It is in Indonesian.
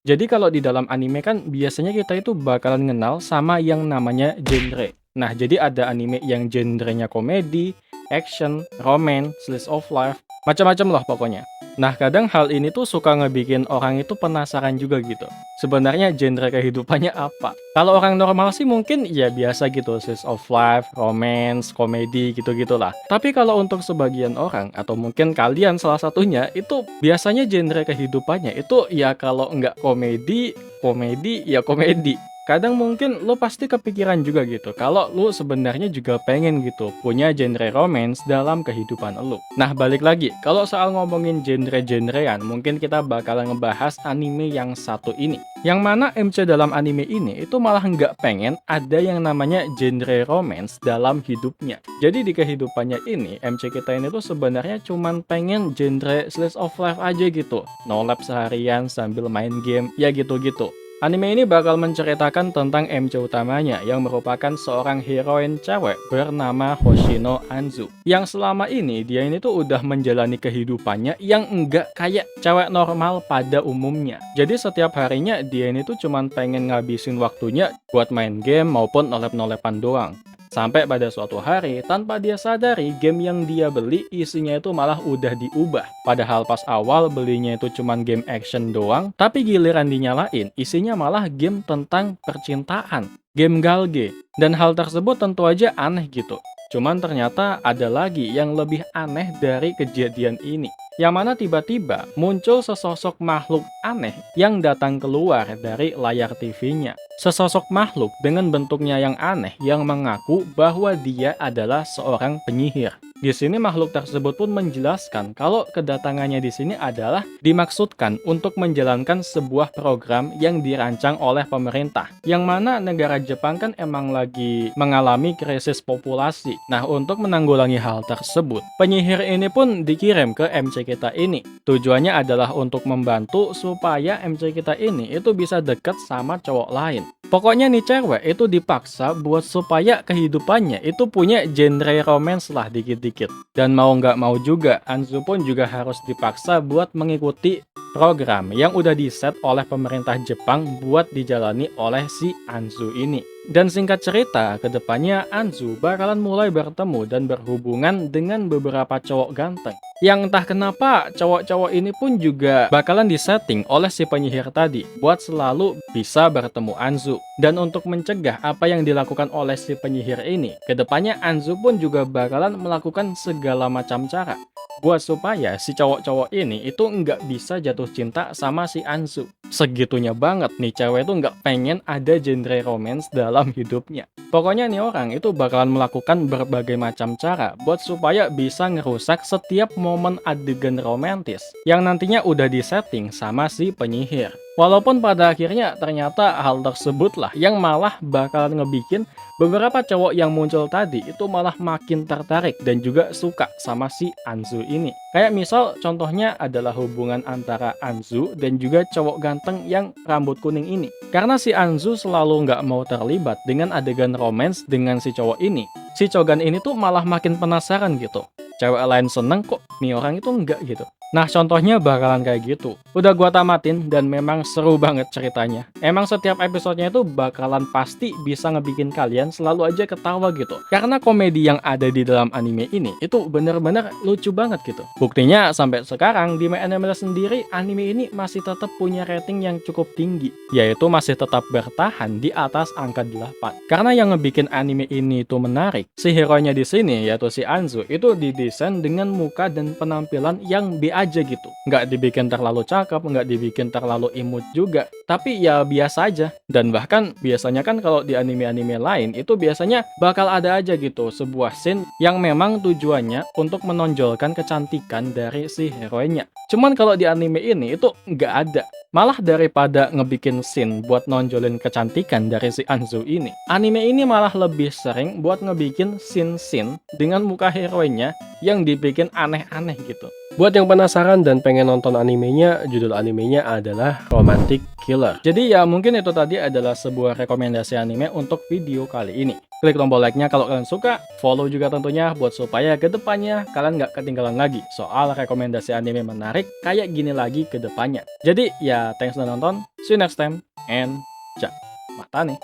Jadi kalau di dalam anime kan biasanya kita itu bakalan kenal sama yang namanya genre. Nah, jadi ada anime yang genrenya komedi, action, romance, slice of life, macam-macam lah pokoknya. Nah, kadang hal ini tuh suka ngebikin orang itu penasaran juga gitu. Sebenarnya genre kehidupannya apa? Kalau orang normal sih mungkin ya biasa gitu, slice of life, romance, komedi gitu-gitulah. Tapi kalau untuk sebagian orang atau mungkin kalian salah satunya itu biasanya genre kehidupannya itu ya kalau nggak komedi, komedi ya komedi. Kadang mungkin lo pasti kepikiran juga gitu, kalau lo sebenarnya juga pengen gitu punya genre romance dalam kehidupan lo. Nah, balik lagi, kalau soal ngomongin genre-genrean, mungkin kita bakal ngebahas anime yang satu ini. Yang mana MC dalam anime ini itu malah nggak pengen ada yang namanya genre romance dalam hidupnya. Jadi di kehidupannya ini, MC kita ini tuh sebenarnya cuman pengen genre slice of life aja gitu. No lab seharian sambil main game, ya gitu-gitu. Anime ini bakal menceritakan tentang MC utamanya yang merupakan seorang heroin cewek bernama Hoshino Anzu. Yang selama ini dia ini tuh udah menjalani kehidupannya yang enggak kayak cewek normal pada umumnya. Jadi setiap harinya dia ini tuh cuman pengen ngabisin waktunya buat main game maupun nolep-nolepan doang. Sampai pada suatu hari, tanpa dia sadari, game yang dia beli isinya itu malah udah diubah. Padahal pas awal belinya itu cuman game action doang, tapi giliran dinyalain, isinya malah game tentang percintaan, game galge. Dan hal tersebut tentu aja aneh gitu. Cuman ternyata ada lagi yang lebih aneh dari kejadian ini. Yang mana tiba-tiba muncul sesosok makhluk aneh yang datang keluar dari layar TV-nya. Sesosok makhluk dengan bentuknya yang aneh yang mengaku bahwa dia adalah seorang penyihir. Di sini makhluk tersebut pun menjelaskan kalau kedatangannya di sini adalah dimaksudkan untuk menjalankan sebuah program yang dirancang oleh pemerintah. Yang mana negara Jepang kan emang lagi mengalami krisis populasi. Nah, untuk menanggulangi hal tersebut, penyihir ini pun dikirim ke MC kita ini. Tujuannya adalah untuk membantu supaya MC kita ini itu bisa deket sama cowok lain. Pokoknya nih cewek itu dipaksa buat supaya kehidupannya itu punya genre romance lah dikit-dikit. Dan mau nggak mau juga, Anzu pun juga harus dipaksa buat mengikuti program yang udah diset oleh pemerintah Jepang buat dijalani oleh si Anzu ini. Dan singkat cerita, kedepannya Anzu bakalan mulai bertemu dan berhubungan dengan beberapa cowok ganteng. Yang entah kenapa cowok-cowok ini pun juga bakalan disetting oleh si penyihir tadi buat selalu bisa bertemu Anzu. Dan untuk mencegah apa yang dilakukan oleh si penyihir ini, kedepannya Anzu pun juga bakalan melakukan segala macam cara buat supaya si cowok-cowok ini itu nggak bisa jatuh cinta sama si Anzu. Segitunya banget nih cewek itu nggak pengen ada genre romance dalam hidupnya. Pokoknya nih orang itu bakalan melakukan berbagai macam cara buat supaya bisa ngerusak setiap momen adegan romantis yang nantinya udah disetting sama si penyihir. Walaupun pada akhirnya ternyata hal tersebut lah yang malah bakalan ngebikin beberapa cowok yang muncul tadi itu malah makin tertarik dan juga suka sama si Anzu ini. Kayak misal contohnya adalah hubungan antara Anzu dan juga cowok ganteng yang rambut kuning ini. Karena si Anzu selalu nggak mau terlibat dengan adegan romance dengan si cowok ini. Si Cogan ini tuh malah makin penasaran gitu. Cewek lain seneng kok, nih orang itu enggak gitu. Nah, contohnya bakalan kayak gitu. Udah gua tamatin dan memang seru banget ceritanya. Emang setiap episodenya itu bakalan pasti bisa ngebikin kalian selalu aja ketawa gitu. Karena komedi yang ada di dalam anime ini itu bener-bener lucu banget gitu. Buktinya sampai sekarang di MyAnimeList sendiri anime ini masih tetap punya rating yang cukup tinggi, yaitu masih tetap bertahan di atas angka 8. Karena yang ngebikin anime ini itu menarik, si hero-nya di sini yaitu si Anzu itu didesain dengan muka dan penampilan yang B aja gitu. Nggak dibikin terlalu cakep, nggak dibikin terlalu imut juga. Tapi ya biasa aja. Dan bahkan biasanya kan kalau di anime-anime lain itu biasanya bakal ada aja gitu sebuah scene yang memang tujuannya untuk menonjolkan kecantikan dari si hero-nya. Cuman kalau di anime ini itu nggak ada. Malah daripada ngebikin scene buat nonjolin kecantikan dari si Anzu ini, anime ini malah lebih sering buat ngebikin scene-scene dengan muka hero-nya yang dibikin aneh-aneh gitu. Buat yang penasaran dan pengen nonton animenya, judul animenya adalah Romantic Killer. Jadi ya mungkin itu tadi adalah sebuah rekomendasi anime untuk video kali ini. Klik tombol like-nya kalau kalian suka, follow juga tentunya buat supaya kedepannya kalian nggak ketinggalan lagi soal rekomendasi anime menarik kayak gini lagi ke depannya. Jadi ya thanks udah nonton, see you next time, and ja, mata nih.